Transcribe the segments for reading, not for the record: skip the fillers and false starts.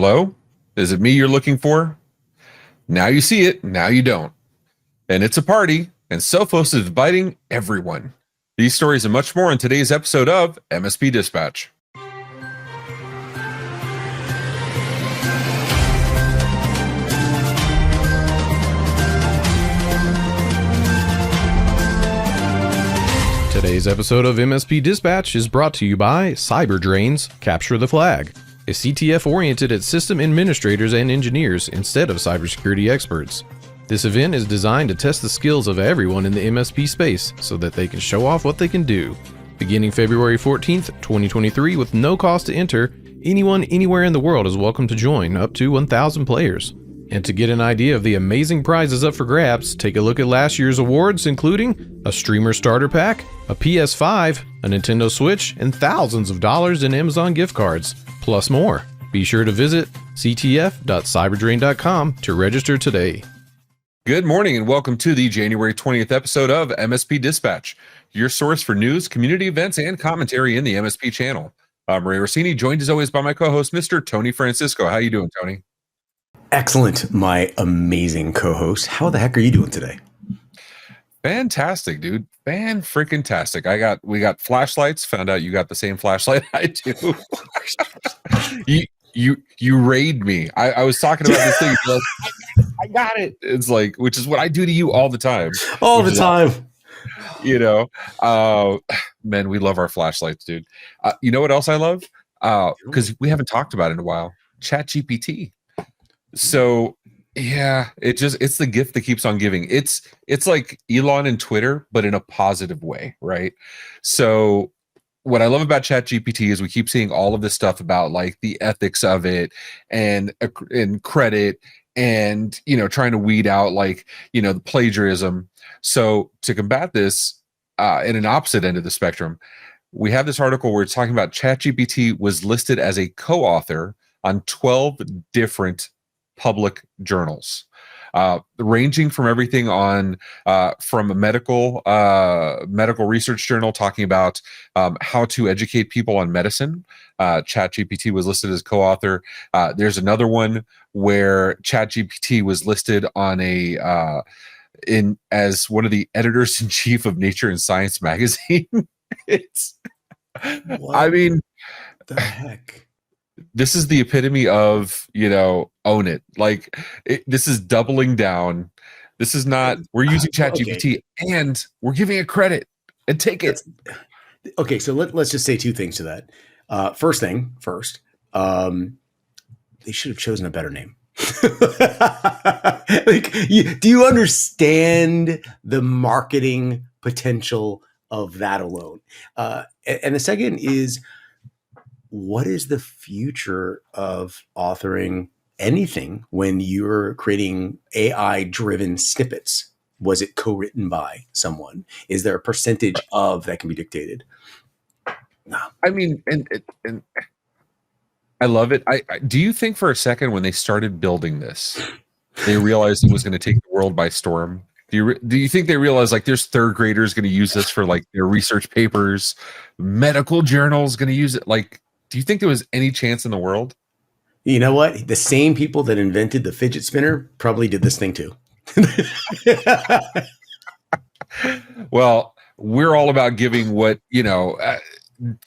Hello? Is it me you're looking for? Now you see it, now you don't. And it's a party, and Sophos is inviting everyone. These stories and much more in today's episode of MSP Dispatch. Today's episode of MSP Dispatch is brought to you by CyberDrains Capture the Flag, a CTF oriented at system administrators and engineers instead of cybersecurity experts. This event is designed to test the skills of everyone in the MSP space so that they can show off what they can do. Beginning February 14th, 2023 with no cost to enter, anyone anywhere in the world is welcome to join, up to 1,000 players. And to get an idea of the amazing prizes up for grabs, take a look at last year's awards, including a streamer starter pack, a PS5, a Nintendo Switch, and thousands of dollars in Amazon gift cards, plus more. Be sure to visit ctf.cyberdrain.com to register today. Good morning and welcome to the January 20th episode of MSP Dispatch, your source for news, community events, and commentary in the MSP channel. I'm Ray Orsini, joined as always by my co-host, Mr. Tony Francisco. How you doing, Tony? Excellent, my amazing co-host. How the heck are you doing today? Fantastic, dude. Fan-freaking-tastic. We got flashlights. Found out you got the same flashlight I do. you raid me. I was talking about this thing. Like, I got it. It's like, which is what I do to you all the time. All the time. You know, man, we love our flashlights, dude. You know what else I love? Because we haven't talked about it in a while. ChatGPT. So yeah, it's the gift that keeps on giving. It's like Elon and Twitter, but in a positive way, right? So what I love about ChatGPT is we keep seeing all of this stuff about like the ethics of it and credit and, you know, trying to weed out like, you know, the plagiarism. So to combat this in an opposite end of the spectrum, we have this article where it's talking about ChatGPT was listed as a co-author on 12 different public journals, ranging from everything on from a medical research journal talking about how to educate people on medicine. ChatGPT was listed as co-author. There's another one where ChatGPT was listed on as one of the editors in chief of Nature and Science magazine. It's, what I mean, the heck. This is the epitome of, you know, own it. Like this is doubling down. This is not, we're using ChatGPT and we're giving it credit and take it. Okay. So let's just say two things to that. First, they should have chosen a better name. Like, do you understand the marketing potential of that alone? And the second is, what is the future of authoring anything when you're creating AI-driven snippets? Was it co-written by someone? Is there a percentage of that can be dictated? No. I mean, and I love it. Do you think for a second when they started building this, they realized it was going to take the world by storm? Do you think they realize like there's third graders going to use this for like their research papers, medical journals going to use it? Like, do you think there was any chance in the world? You know what? The same people that invented the fidget spinner probably did this thing too. Well, we're all about giving what, you know,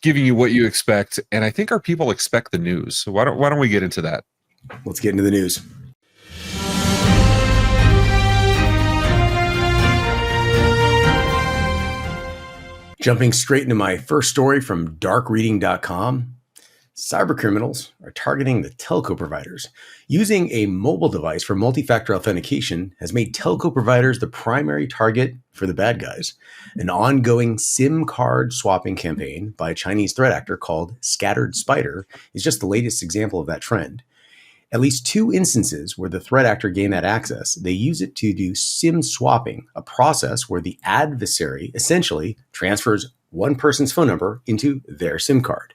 giving you what you expect. And I think our people expect the news. So why don't we get into that? Let's get into the news. Jumping straight into my first story from darkreading.com. Cybercriminals are targeting the telco providers. Using a mobile device for multi-factor authentication has made telco providers the primary target for the bad guys. An ongoing SIM card swapping campaign by a Chinese threat actor called Scattered Spider is just the latest example of that trend. At least two instances where the threat actor gained that access, they use it to do SIM swapping, a process where the adversary essentially transfers one person's phone number into their SIM card.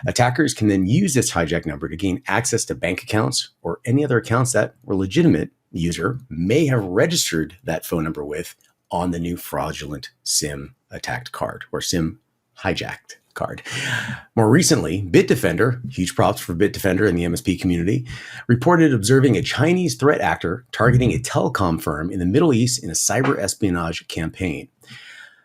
Attackers can then use this hijacked number to gain access to bank accounts or any other accounts that a legitimate user may have registered that phone number with on the new fraudulent SIM attacked card or SIM hijacked card. More recently, Bitdefender, huge props for Bitdefender and the MSP community, reported observing a Chinese threat actor targeting a telecom firm in the Middle East in a cyber espionage campaign.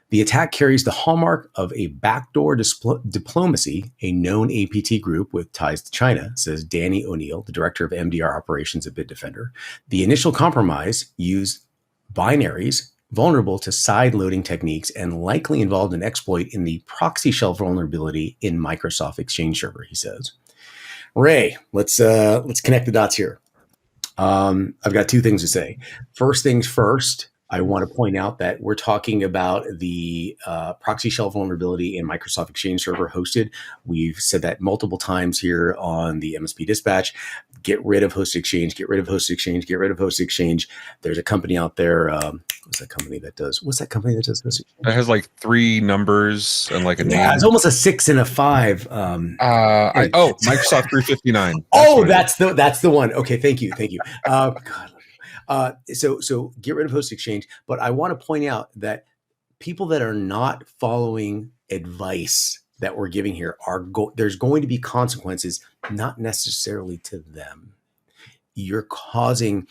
The attack carries the hallmark of a backdoor diplomacy, a known APT group with ties to China, says Danny O'Neill, the director of MDR operations at Bitdefender. The initial compromise used binaries vulnerable to side-loading techniques and likely involved an exploit in the proxy shell vulnerability in Microsoft Exchange Server, he says. Ray, let's connect the dots here. I've got two things to say. First things first, I want to point out that we're talking about the proxy shell vulnerability in Microsoft Exchange Server hosted. We've said that multiple times here on the MSP Dispatch. Get rid of host exchange, get rid of host exchange, get rid of host exchange. There's a company out there. What's that company that does host exchange? It has like 3 numbers and like a name. It's almost a 6 and a 5. Microsoft 359. That's the one. Okay, thank you. God. So get rid of host exchange. But I want to point out that people that are not following advice that we're giving here there's going to be consequences, not necessarily to them. You're causing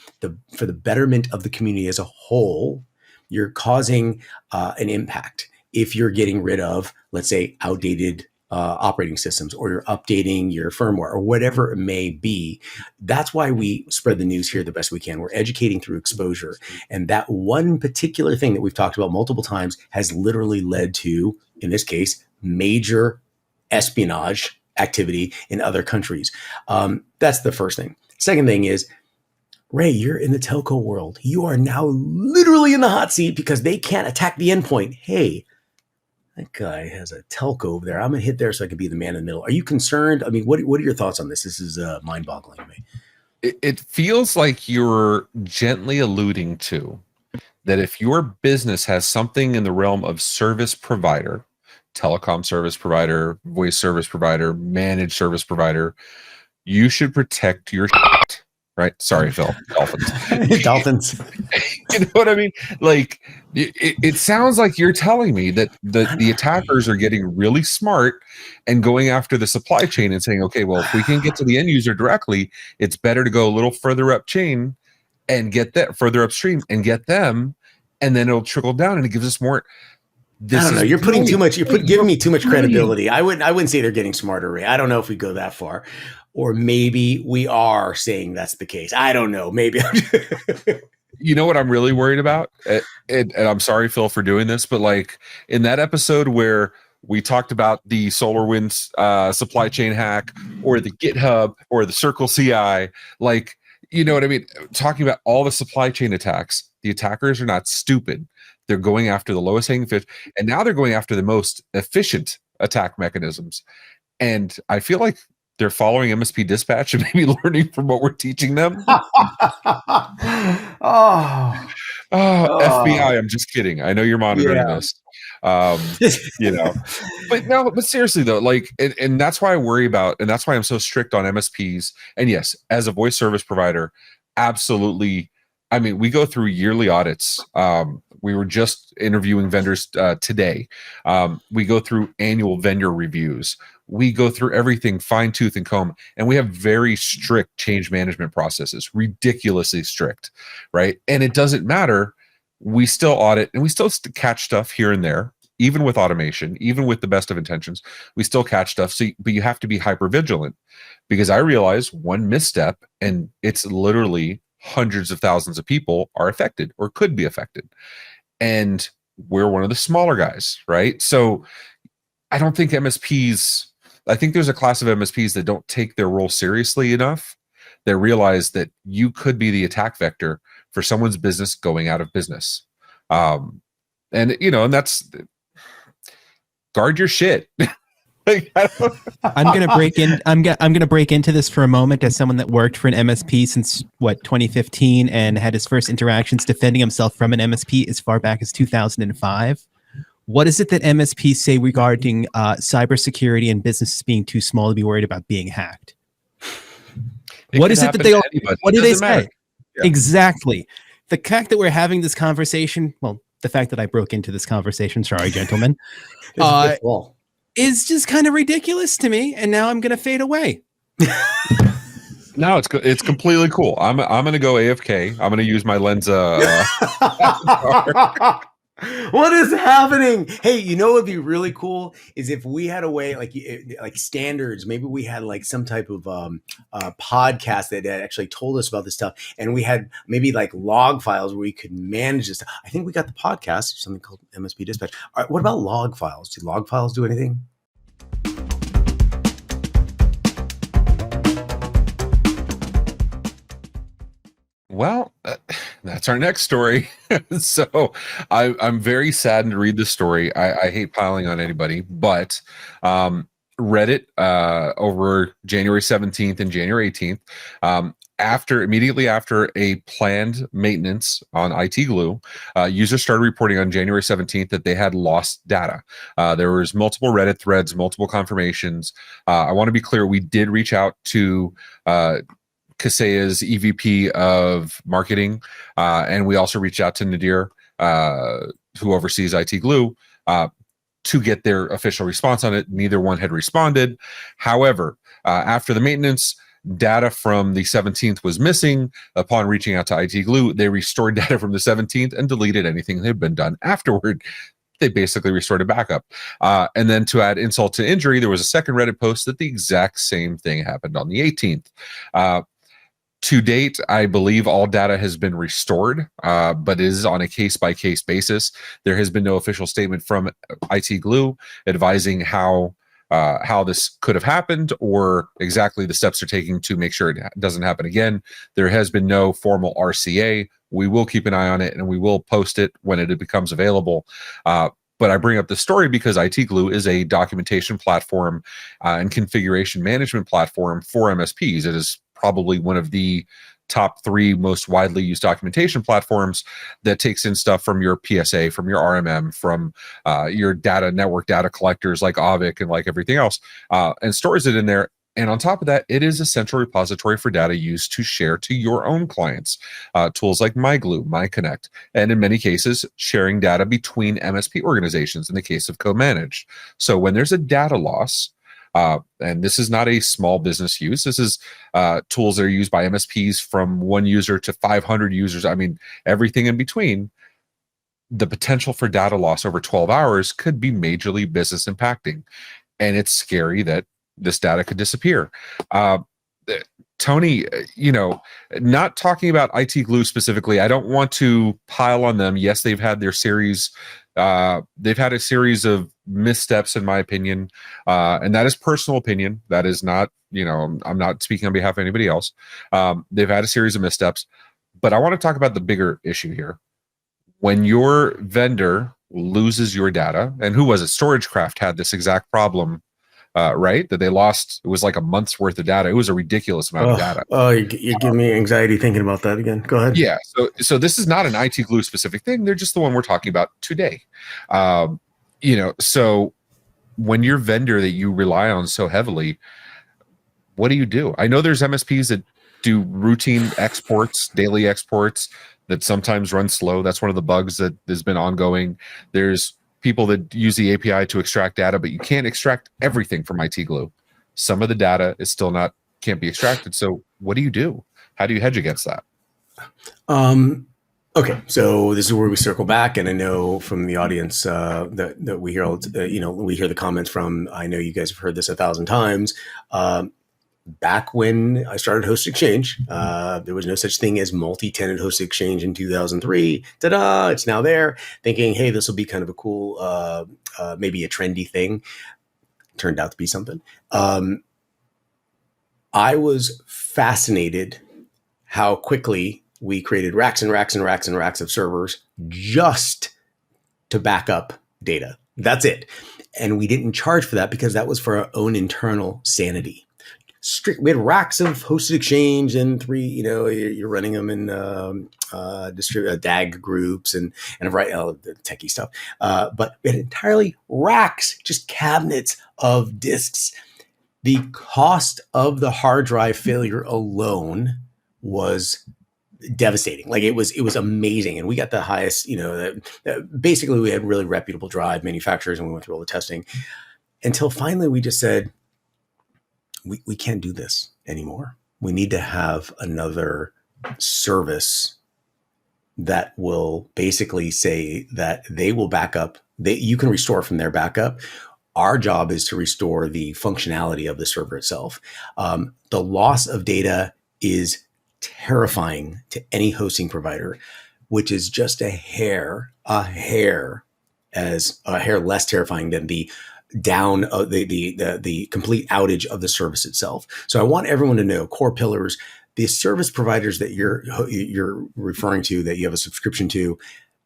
for the betterment of the community as a whole, you're causing an impact if you're getting rid of, let's say, outdated operating systems, or you're updating your firmware, or whatever it may be. That's why we spread the news here the best we can. We're educating through exposure. And that one particular thing that we've talked about multiple times has literally led to, in this case, major espionage activity in other countries. That's the first thing. Second thing is, Ray, you're in the telco world. You are now literally in the hot seat because they can't attack the endpoint. Hey, that guy has a telco over there. I'm going to hit there so I can be the man in the middle. Are you concerned? I mean, what are your thoughts on this? This is mind-boggling to me. It feels like you're gently alluding to that if your business has something in the realm of service provider, telecom service provider, voice service provider, managed service provider, you should protect your shit, right? Sorry, Phil. Dolphins. Dolphins. You know what I mean? Like, it sounds like you're telling me that the attackers are getting really smart and going after the supply chain and saying, okay, well, if we can get to the end user directly, it's better to go a little further up chain and get further upstream and get them, and then it'll trickle down and it gives us more. I don't know. You're putting too much. Giving me too much credibility. I wouldn't say they're getting smarter, Ray. I don't know if we go that far, or maybe we are saying that's the case. I don't know. Maybe. You know what I'm really worried about, and I'm sorry, Phil, for doing this, but like in that episode where we talked about the SolarWinds supply chain hack, or the GitHub, or the Circle CI, like, you know what I mean? Talking about all the supply chain attacks, the attackers are not stupid. They're going after the lowest hanging fish, and now they're going after the most efficient attack mechanisms. And I feel like they're following MSP Dispatch and maybe learning from what we're teaching them. FBI, I'm just kidding. I know you're monitoring this. You know, but seriously though, like, and that's why I worry about, and that's why I'm so strict on MSPs. And yes, as a voice service provider, absolutely. I mean, we go through yearly audits. We were just interviewing vendors today. We go through annual vendor reviews. We go through everything fine tooth and comb, and we have very strict change management processes, ridiculously strict, right? And it doesn't matter. We still audit and we still catch stuff here and there, even with automation, even with the best of intentions, we still catch stuff. So, but you have to be hyper vigilant, because I realize one misstep and it's literally hundreds of thousands of people are affected or could be affected. And we're one of the smaller guys, right? So I don't think I think there's a class of MSPs that don't take their role seriously enough. They realize that you could be the attack vector for someone's business going out of business. And you know, and that's, guard your shit. I'm gonna break into this for a moment as someone that worked for an MSP since 2015 and had his first interactions defending himself from an MSP as far back as 2005. What is it that MSPs say regarding cybersecurity and businesses being too small to be worried about being hacked? What is it that what do they say? Yeah. Exactly. The fact that we're having this conversation, well, the fact that I broke into this conversation, sorry, gentlemen, is just kind of ridiculous to me. And now I'm going to fade away. No, it's completely cool. I'm going to go AFK. I'm going to use my Lensa. What is happening? Hey, you know what would be really cool is if we had a way like standards. Maybe we had like some type of podcast that actually told us about this stuff, and we had maybe like log files where we could manage this. I think we got the podcast, something called MSP Dispatch. All right, what about log files? Do log files do anything? Well, that's our next story. So I'm very saddened to read this story. I hate piling on anybody, but Reddit over January 17th and January 18th, immediately after a planned maintenance on ITGlue, users started reporting on January 17th that they had lost data. There was multiple Reddit threads, multiple confirmations. I want to be clear, we did reach out to Kaseya's EVP of marketing, and we also reached out to Nadir, who oversees ITGlue, to get their official response on it. Neither one had responded. However, after the maintenance, data from the 17th was missing. Upon reaching out to ITGlue, they restored data from the 17th and deleted anything that had been done afterward. They basically restored a backup. And then to add insult to injury, there was a second Reddit post that the exact same thing happened on the 18th. To date, I believe all data has been restored, but is on a case-by-case basis. There has been no official statement from ITGlue advising how this could have happened or exactly the steps they're taking to make sure it doesn't happen again. There has been no formal RCA. We will keep an eye on it, and we will post it when it becomes available. But I bring up the story because ITGlue is a documentation platform and configuration management platform for MSPs. It is probably one of the top 3 most widely used documentation platforms that takes in stuff from your PSA, from your RMM, from your network data collectors like Avik and like everything else, and stores it in there. And on top of that, it is a central repository for data used to share to your own clients. Tools like MyGlue, MyConnect, and in many cases, sharing data between MSP organizations in the case of co-managed. So when there's a data loss, and this is not a small business use. This is tools that are used by MSPs from 1 user to 500 users. I mean, everything in between. The potential for data loss over 12 hours could be majorly business impacting. And it's scary that this data could disappear. Tony, not talking about ITGlue specifically, I don't want to pile on them. Yes, they've had their series. They've had a series of missteps, in my opinion, and that is personal opinion. That is not, I'm not speaking on behalf of anybody else. They've had a series of missteps, but I want to talk about the bigger issue here. When your vendor loses your data, and who was it? StorageCraft had this exact problem. Right? That they lost, it was like a month's worth of data. It was a ridiculous amount of data. Oh, you give me anxiety thinking about that again. Go ahead. Yeah. So this is not an ITGlue specific thing. They're just the one we're talking about today. So when your vendor that you rely on so heavily, what do? I know there's MSPs that do routine exports, daily exports that sometimes run slow. That's one of the bugs that has been ongoing. There's people that use the API to extract data, but you can't extract everything from ITGlue. Some of the data is still can't be extracted. So what do? How do you hedge against that? Okay, so this is where we circle back, and I know from the audience that we hear, we hear the comments from. I know you guys have heard this 1,000 times. Back when I started Host Exchange, there was no such thing as multi-tenant Host Exchange in 2003. Ta-da! It's now there. Thinking, hey, this will be kind of a cool, maybe a trendy thing. Turned out to be something. I was fascinated how quickly we created racks and racks and racks and racks of servers just to back up data. That's it. And we didn't charge for that because that was for our own internal sanity. We had racks of hosted exchange and 3, you're running them in DAG groups and a variety of the techie stuff. But we had entirely racks, just cabinets of disks. The cost of the hard drive failure alone was devastating. Like it was amazing. And we got the highest, basically we had really reputable drive manufacturers and we went through all the testing. until finally we just said, we can't do this anymore. We need to have another service that will basically say that they will back up. You can restore from their backup. Our job is to restore the functionality of the server itself. The loss of data is terrifying to any hosting provider, which is just a hair less terrifying than the down the complete outage of the service itself. So I want everyone to know core pillars. The service providers that you're referring to, that you have a subscription to,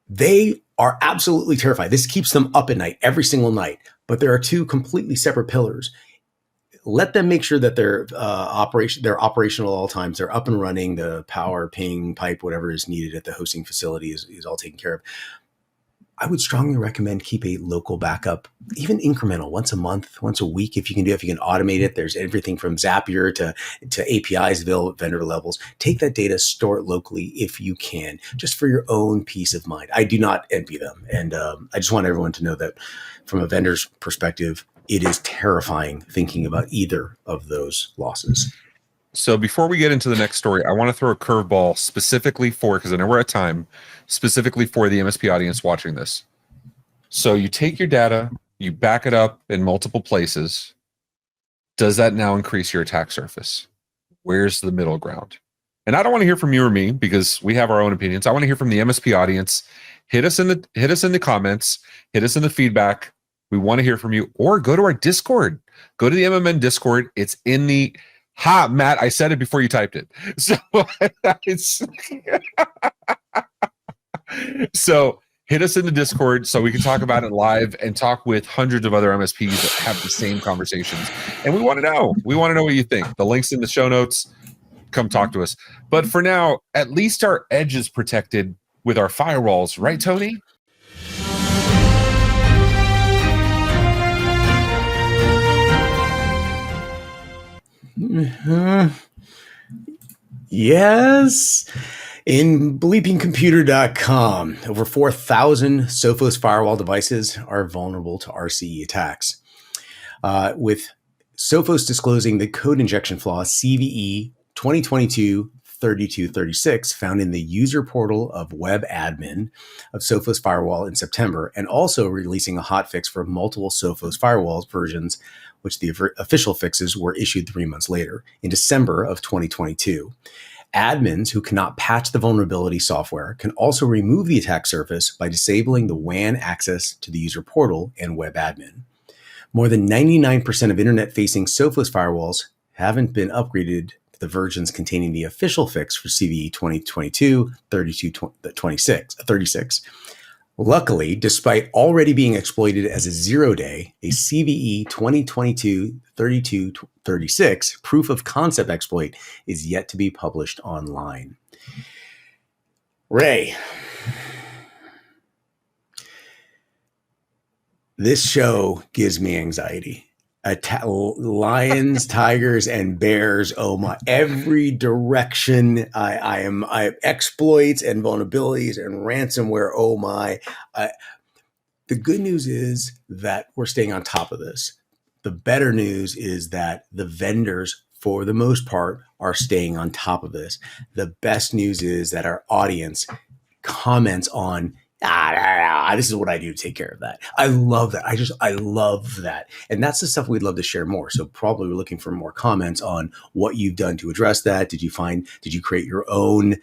they are absolutely terrified. This keeps them up at night, every single night. But there are two completely separate pillars. Let them make sure that they're operational at all times. They're up and running. The power, ping, pipe, whatever is needed at the hosting facility is all taken care of. I would strongly recommend keep a local backup, even incremental, once a month, once a week. If you can automate it, there's everything from Zapier to APIs available at vendor levels. Take that data, store it locally if you can, just for your own peace of mind. I do not envy them. And I just want everyone to know that from a vendor's perspective, it is terrifying thinking about either of those losses. So before we get into the next story, I want to throw a curveball specifically because I know we're at time, specifically for the MSP audience watching this. So you take your data, you back it up in multiple places. Does that now increase your attack surface? Where's the middle ground? And I don't want to hear from you or me because we have our own opinions. I want to hear from the MSP audience. Hit us in the comments, hit us in the feedback. We want to hear from you, or go to our Discord. Go to the MMN Discord. It's in the Matt, I said it before you typed it. So hit us in the Discord so we can talk about it live and talk with hundreds of other MSPs that have the same conversations. And we want to know what you think. The link's in the show notes. Come talk to us. But for now, at least our edge is protected with our firewalls, right, Tony? Yes. In bleepingcomputer.com, over 4,000 Sophos Firewall devices are vulnerable to RCE attacks. With Sophos disclosing the code injection flaw CVE 2022-3236 found in the user portal of web admin of Sophos Firewall in September, and also releasing a hotfix for multiple Sophos Firewall versions, which the official fixes were issued 3 months later, in December of 2022. Admins who cannot patch the vulnerability software can also remove the attack surface by disabling the WAN access to the user portal and web admin. More than 99% of internet-facing Sophos firewalls haven't been upgraded to the versions containing the official fix for CVE 2022-3236. Luckily, despite already being exploited as a 0-day, a CVE 2022-3236 proof of concept exploit is yet to be published online. Ray, this show gives me anxiety. Lions, tigers, and bears. Oh my! Every direction. I have exploits and vulnerabilities and ransomware. Oh my! The good news is that we're staying on top of this. The better news is that the vendors, for the most part, are staying on top of this. The best news is that our audience comments on, this is what I do to take care of that. I love that. I love that. And that's the stuff we'd love to share more. So probably we're looking for more comments on what you've done to address that. Did you create your own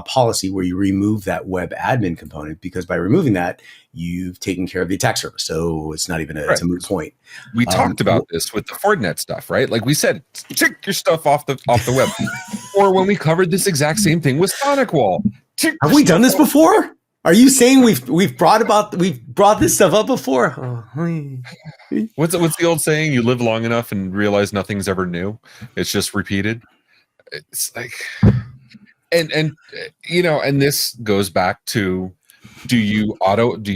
policy where you remove that web admin component? Because by removing that, you've taken care of the attack surface. So it's not even it's a moot point. We talked about this with the Fortinet stuff, right? Like we said, check your stuff off the web. Or when we covered this exact same thing with SonicWall. Have we done this before? Are you saying we've brought this stuff up before? What's the old saying? You live long enough and realize nothing's ever new. It's just repeated. It's like, and this goes back to, do you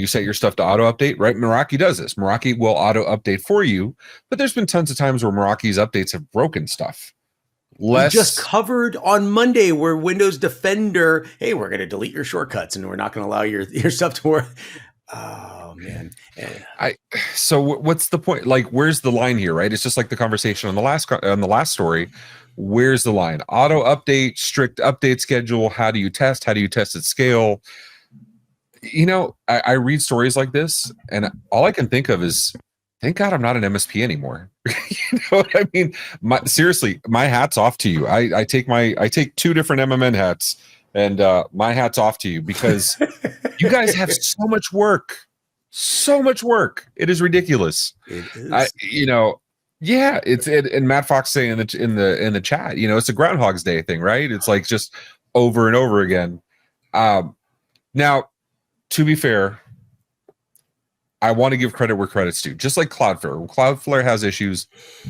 set your stuff to auto update? Right? Meraki does this. Meraki will auto update for you, but there's been tons of times where Meraki's updates have broken stuff. We just covered on Monday where Windows Defender, hey, we're going to delete your shortcuts and we're not going to allow your stuff to work. Oh man. So what's the point? Like, where's the line here, right? It's just like the conversation on the last story. Where's the line? Auto update, strict update schedule. How do you test? How do you test at scale? I read stories like this, and all I can think of is, thank God I'm not an MSP anymore. You know what I mean? Seriously, my hat's off to you. I take two different MMN hats, and my hat's off to you, because you guys have so much work. So much work. It is ridiculous. It is. And Matt Fox saying in the chat, it's a Groundhog's Day thing, right? It's like just over and over again. Now, to be fair, I want to give credit where credit's due. Just like Cloudflare. When Cloudflare has issues,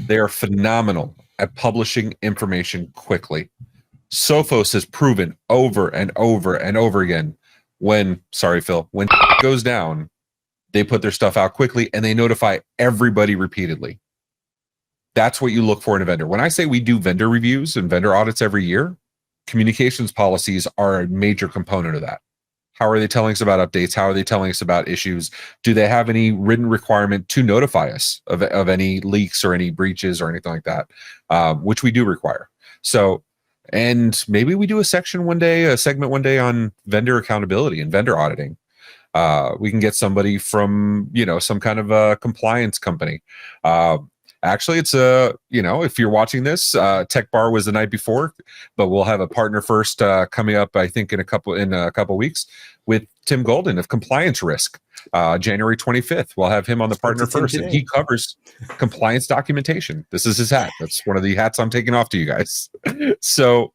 they are phenomenal at publishing information quickly. Sophos has proven over and over and over again when it goes down, they put their stuff out quickly and they notify everybody repeatedly. That's what you look for in a vendor. When I say we do vendor reviews and vendor audits every year, communications policies are a major component of that. How are they telling us about updates? How are they telling us about issues? Do they have any written requirement to notify us of any leaks or any breaches or anything like that, which we do require. So, and maybe we do a segment one day on vendor accountability and vendor auditing. We can get somebody from, some kind of a compliance company. Actually, it's if you're watching this, Tech Bar was the night before, but we'll have a partner first coming up, I think in a couple weeks, with Tim Golden of Compliance Risk. January 25th, we'll have him on the partner first, and he covers compliance documentation. This is his hat. That's one of the hats I'm taking off to you guys. So,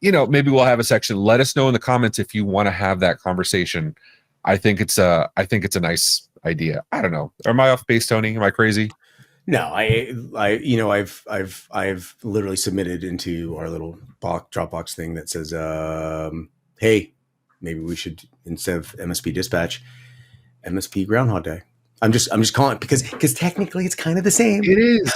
maybe we'll have a section. Let us know in the comments if you want to have that conversation. I think it's a nice idea. I don't know. Am I off base, Tony? Am I crazy? No, I've literally submitted into our little Dropbox thing that says, hey, maybe we should, instead of MSP Dispatch, MSP Groundhog Day. I'm just calling it because technically it's kind of the same. It is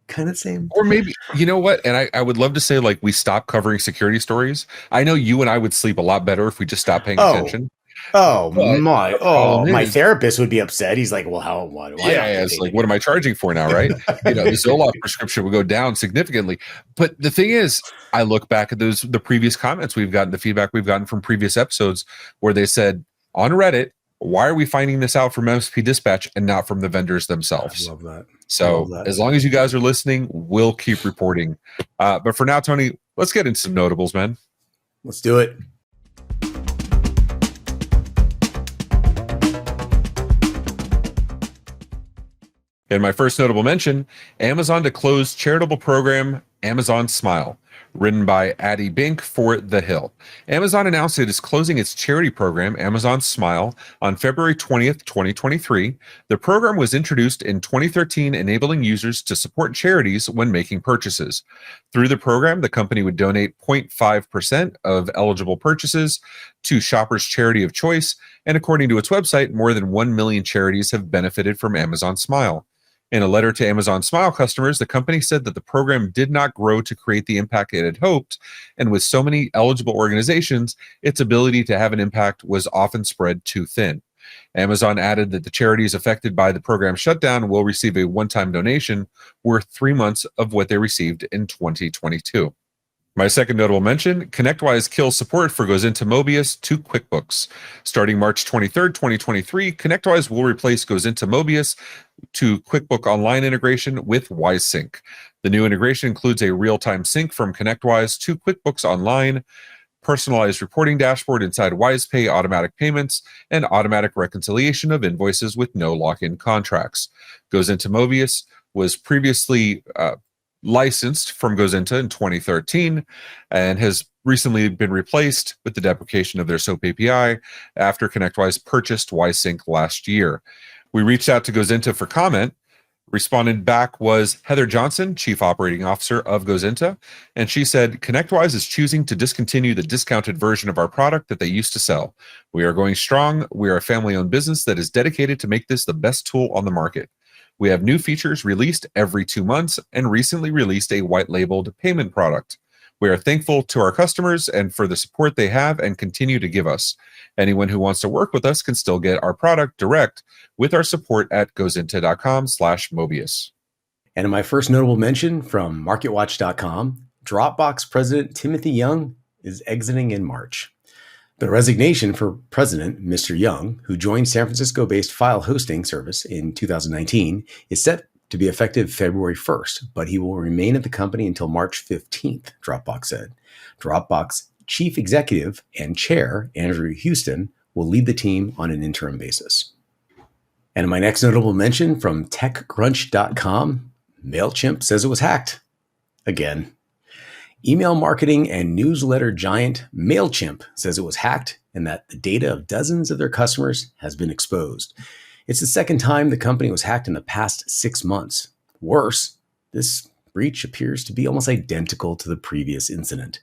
kind of the same. Or maybe, you know what? And I would love to say, like, we stop covering security stories. I know you and I would sleep a lot better if we just stopped paying attention. My therapist would be upset. He's like, well, why it's like, what am I charging for now, right? The Zoloft prescription would go down significantly. But the thing is, I look back at the previous comments we've gotten, the feedback we've gotten from previous episodes, where they said on Reddit, why are we finding this out from MSP Dispatch and not from the vendors themselves? I love that. So as long as you guys are listening, we'll keep reporting. But for now, Tony, let's get into some notables, man. Let's do it. In my first notable mention, Amazon to close charitable program Amazon Smile, written by Addie Bink for The Hill. Amazon announced it is closing its charity program, Amazon Smile, on February 20th, 2023. The program was introduced in 2013, enabling users to support charities when making purchases. Through the program, the company would donate 0.5% of eligible purchases to shoppers' charity of choice, and according to its website, more than 1 million charities have benefited from Amazon Smile. In a letter to Amazon Smile customers, the company said that the program did not grow to create the impact it had hoped, and with so many eligible organizations, its ability to have an impact was often spread too thin. Amazon added that the charities affected by the program shutdown will receive a one-time donation worth 3 months of what they received in 2022. My second notable mention, ConnectWise kills support for GoZinta Mobius to QuickBooks. Starting March 23rd, 2023, ConnectWise will replace GoZinta Mobius to QuickBook Online integration with WiseSync. The new integration includes a real-time sync from ConnectWise to QuickBooks Online, personalized reporting dashboard inside WisePay, automatic payments, and automatic reconciliation of invoices with no lock-in contracts. GoZinta Mobius was previously licensed from GoZinta in 2013 and has recently been replaced with the deprecation of their SOAP API after ConnectWise purchased WiseSync last year. We reached out to GoZinta for comment. Responded back was Heather Johnson, Chief Operating Officer of GoZinta, and she said, ConnectWise is choosing to discontinue the discounted version of our product that they used to sell. We are going strong. We are a family-owned business that is dedicated to make this the best tool on the market. We have new features released every 2 months and recently released a white-labeled payment product. We are thankful to our customers and for the support they have and continue to give us. Anyone who wants to work with us can still get our product direct with our support at goesinta.com/Mobius. And in my first notable mention from MarketWatch.com, Dropbox President Timothy Young is exiting in March. The resignation for President Mr. Young, who joined San Francisco-based file hosting service in 2019, is set to be effective February 1st, but he will remain at the company until March 15th, Dropbox said. Dropbox Chief Executive and Chair Andrew Houston will lead the team on an interim basis. And in my next notable mention from TechCrunch.com, Mailchimp says it was hacked. Again. Email marketing and newsletter giant Mailchimp says it was hacked and that the data of dozens of their customers has been exposed. It's the second time the company was hacked in the past 6 months. Worse, this breach appears to be almost identical to the previous incident.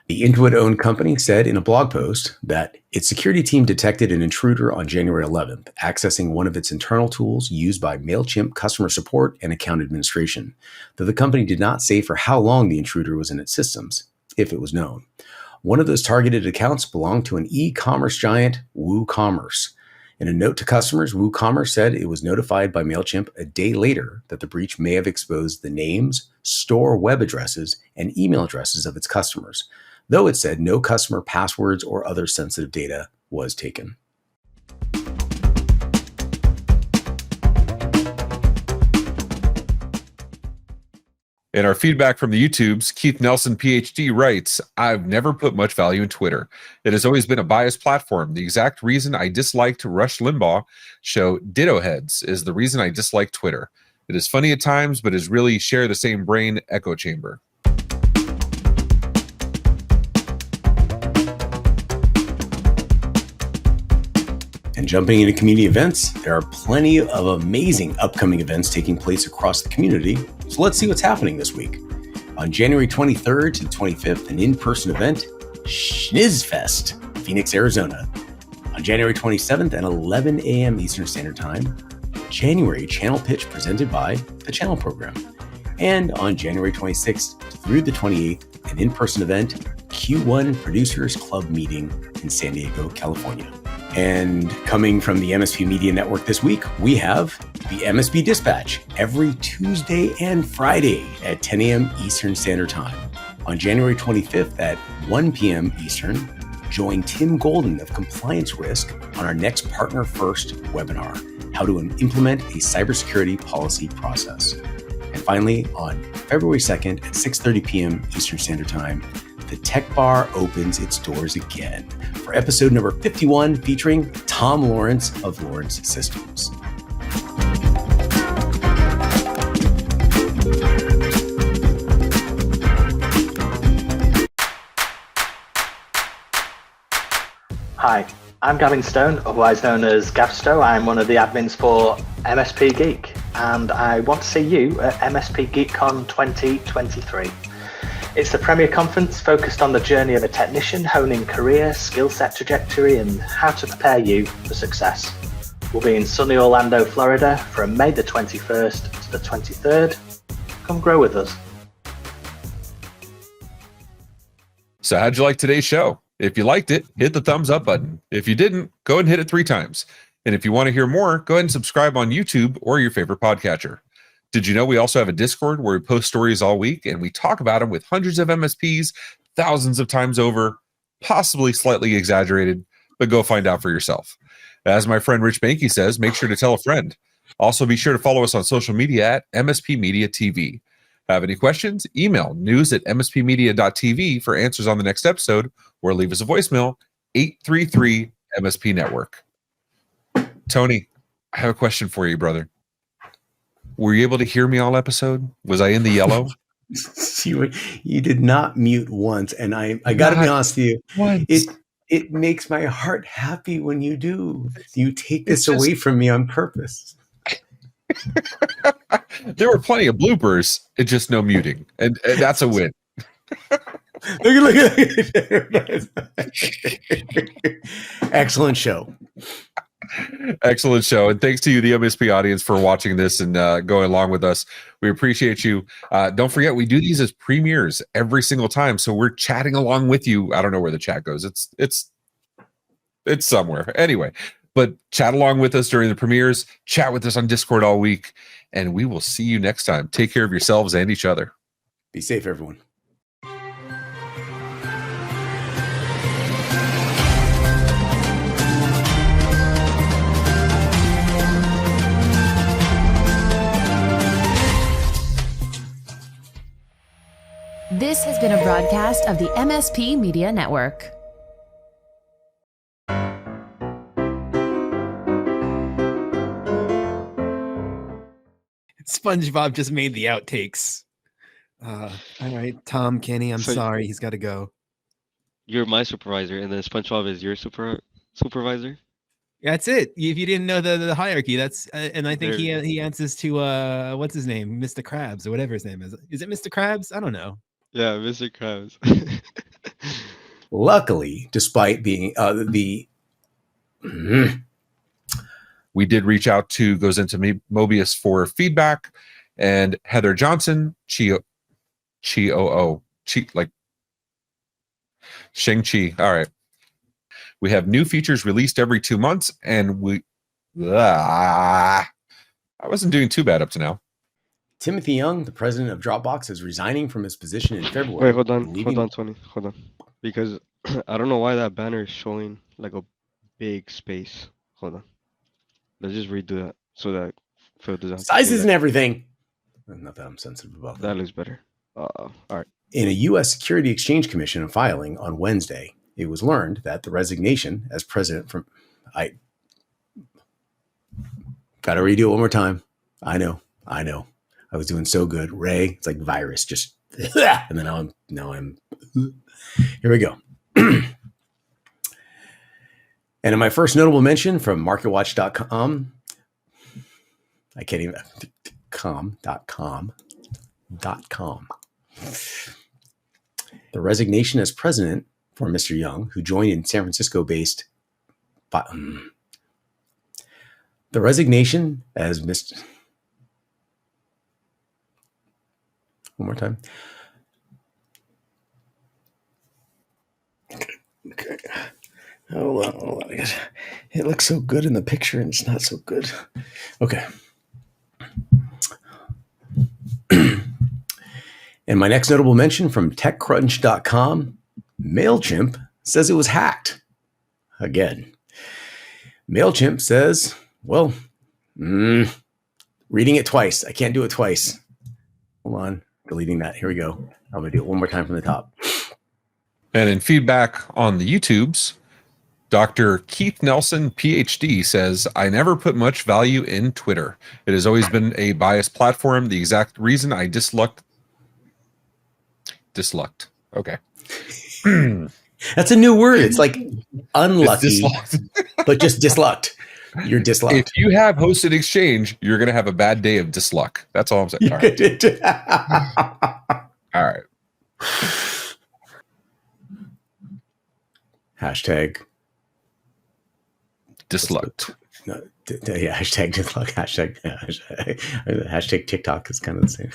The Intuit-owned company said in a blog post that its security team detected an intruder on January 11th, accessing one of its internal tools used by Mailchimp customer support and account administration, though the company did not say for how long the intruder was in its systems, if it was known. One of those targeted accounts belonged to an e-commerce giant, WooCommerce. In a note to customers, WooCommerce said it was notified by Mailchimp a day later that the breach may have exposed the names, store web addresses, and email addresses of its customers, though it said no customer passwords or other sensitive data was taken. In our feedback from the YouTubes, Keith Nelson, PhD, writes, I've never put much value in Twitter. It has always been a biased platform. The exact reason I disliked Rush Limbaugh show Ditto Heads is the reason I dislike Twitter. It is funny at times, but is really share the same brain echo chamber. And jumping into community events, there are plenty of amazing upcoming events taking place across the community. So let's see what's happening this week. On January 23rd to the 25th, an in-person event, Schnizzfest, Phoenix, Arizona. On January 27th at 11 a.m. Eastern Standard Time, January Channel Pitch presented by the Channel Program. And on January 26th through the 28th, an in-person event, Q1 Producers Club meeting in San Diego, California. And coming from the MSP Media Network this week, we have the MSP Dispatch every Tuesday and Friday at 10 a.m. Eastern Standard Time. On January 25th at 1 p.m. Eastern, join Tim Golden of Compliance Risk on our next Partner First webinar, How to Implement a Cybersecurity Policy Process. And finally, on February 2nd at 6:30 p.m. Eastern Standard Time, the Tech Bar opens its doors again for episode number 51 featuring Tom Lawrence of Lawrence Systems. Hi, I'm Gavin Stone, otherwise known as Gavsto. I'm one of the admins for MSP Geek, and I want to see you at MSP GeekCon 2023. It's the premier conference focused on the journey of a technician, honing career, skill set trajectory, and how to prepare you for success. We'll be in sunny Orlando, Florida from May the 21st to the 23rd. Come grow with us. So how'd you like today's show? If you liked it, hit the thumbs up button. If you didn't, go ahead and hit it 3 times. And if you want to hear more, go ahead and subscribe on YouTube or your favorite podcatcher. Did you know we also have a Discord where we post stories all week and we talk about them with hundreds of MSPs, thousands of times over, possibly slightly exaggerated, but go find out for yourself. As my friend Rich Banky says, make sure to tell a friend. Also, be sure to follow us on social media at MSP Media TV. Have any questions? Email news@mspmedia.tv for answers on the next episode, or leave us a voicemail, 833 MSP Network. Tony, I have a question for you, brother. Were you able to hear me all episode? Was I in the yellow? You did not mute once, and I got to be honest with you. Once. It makes my heart happy when you do. You take this away from me on purpose. There were plenty of bloopers, it's just no muting, and that's a win. Look at Excellent show. Excellent show. And thanks to you, the MSP audience, for watching this and going along with us. We appreciate you. Don't forget, we do these as premieres every single time. So we're chatting along with you. I don't know where the chat goes. It's somewhere. Anyway, but chat along with us during the premieres. Chat with us on Discord all week. And we will see you next time. Take care of yourselves and each other. Be safe, everyone. This has been a broadcast of the MSP Media Network. SpongeBob just made the outtakes. All right, Tom, Kenny, I'm sorry. He's got to go. You're my supervisor, and then SpongeBob is your supervisor? That's it. If you didn't know the hierarchy, that's and I think he answers to what's his name, Mr. Krabs or whatever his name is. Is it Mr. Krabs? I don't know. Yeah, Mr. Krabs. Luckily, despite being we did reach out to Goes Into Mobius for feedback, and Heather Johnson, like Shang-Chi. All right. We have new features released every 2 months, and I wasn't doing too bad up to now. Timothy Young, the president of Dropbox, is resigning from his position in February. Wait, hold on, Tony. Hold on. Because I don't know why that banner is showing like a big space. Hold on. Let's just redo that so that Phil doesn't have to Sizes and everything. Not that I'm sensitive about that. That looks better. All right. In a U.S. Security Exchange Commission filing on Wednesday, it was learned that the resignation as president from... I got to redo it one more time. I know. I was doing so good. Ray, it's like virus, just... And then now I'm... Here we go. And in my first notable mention from MarketWatch.com, I can't even... .com. The resignation as president for Mr. Young, who joined in San Francisco-based... The resignation as Mr... One more time. Okay. Hold on. It looks so good in the picture and it's not so good. Okay. And my next notable mention from TechCrunch.com, Mailchimp says it was hacked. Again. Mailchimp says, well, reading it twice. I can't do it twice. Hold on. Deleting that. Here we go. I'm going to do it one more time from the top. And in feedback on the YouTubes, Dr. Keith Nelson, PhD, says, I never put much value in Twitter. It has always been a biased platform. The exact reason I dislucked. Okay. That's a new word. It's like unlucky, but just dislucked. You're dislucked. If you have hosted Exchange, you're going to have a bad day of disluck. That's all I'm saying. All right. All right. Hashtag dislucked. No, yeah, hashtag disluck. Hashtag TikTok is kind of the same.